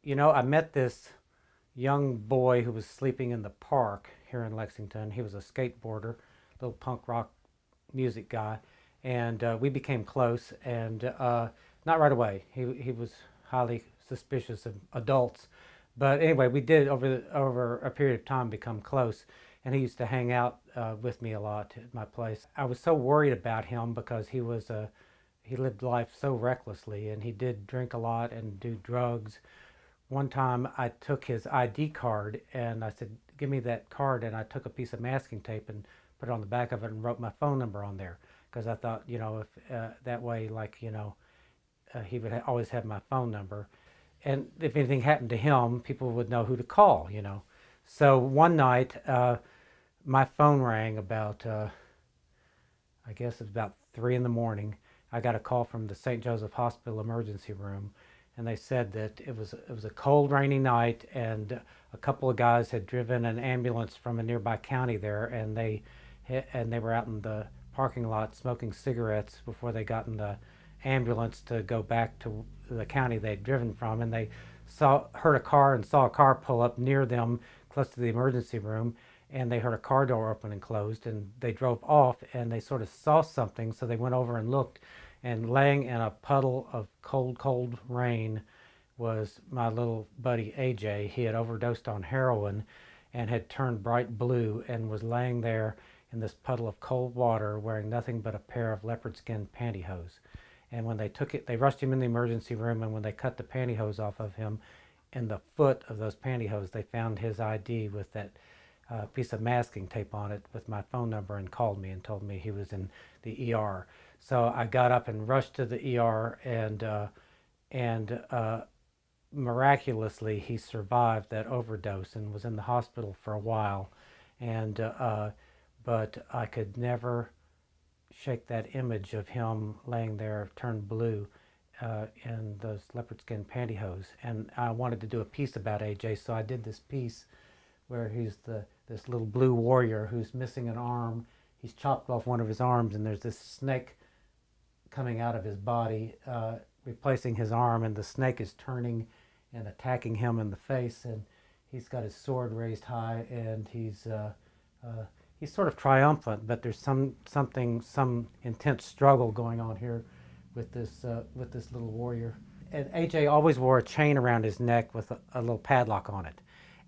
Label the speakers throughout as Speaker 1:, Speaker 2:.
Speaker 1: You know, I met this young boy who was sleeping in the park here in Lexington. He was a skateboarder, little punk rock music guy, and we became close. And not right away. He was highly suspicious of adults, but anyway, we did over a period of time become close. And he used to hang out with me a lot at my place. I was so worried about him because he lived life so recklessly, and he did drink a lot and do drugs. One time I took his ID card and I said, "Give me that card." And I took a piece of masking tape and put it on the back of it and wrote my phone number on there because I thought, you know, if that way, like, he would always have my phone number. And if anything happened to him, people would know who to call. So one night, my phone rang about, I guess it was about 3 in the morning. I got a call from the St. Joseph Hospital emergency room, and they said that it was a cold, rainy night, and a couple of guys had driven an ambulance from a nearby county there, and they were out in the parking lot smoking cigarettes before they got in the ambulance to go back to the county they'd driven from, and they heard a car and saw a car pull up near them, close to the emergency room, and they heard a car door open and closed, and they drove off, and they sort of saw something, so they went over and looked, and laying in a puddle of cold, cold rain was my little buddy AJ. He had overdosed on heroin and had turned bright blue and was laying there in this puddle of cold water wearing nothing but a pair of leopard skin pantyhose. And when they rushed him in the emergency room, and when they cut the pantyhose off of him, in the foot of those pantyhose, they found his ID with that piece of masking tape on it with my phone number, and called me and told me he was in the ER. So I got up and rushed to the ER, and miraculously he survived that overdose and was in the hospital for a while. And but I could never shake that image of him laying there turned blue in those leopard skin pantyhose. And I wanted to do a piece about AJ, so I did this piece where he's this little blue warrior who's missing an arm. He's chopped off one of his arms, and there's this snake coming out of his body, replacing his arm, and the snake is turning and attacking him in the face, and he's got his sword raised high, and he's sort of triumphant, but there's some intense struggle going on here with this little warrior. And AJ always wore a chain around his neck with a little padlock on it,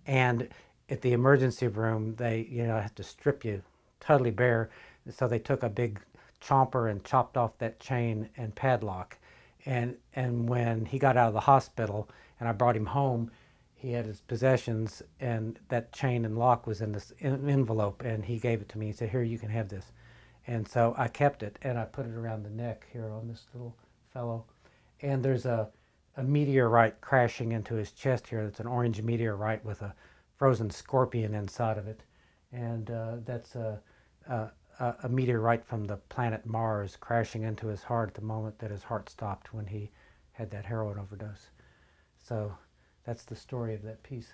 Speaker 1: and at the emergency room, they have to strip you totally bare. So they took a big chomper and chopped off that chain and padlock. And when he got out of the hospital and I brought him home, he had his possessions, and that chain and lock was in this envelope, and he gave it to me. He said, "Here, you can have this." And so I kept it, and I put it around the neck here on this little fellow. And there's a meteorite crashing into his chest here. It's an orange meteorite with a frozen scorpion inside of it, and that's a meteorite from the planet Mars crashing into his heart at the moment that his heart stopped when he had that heroin overdose. So that's the story of that piece.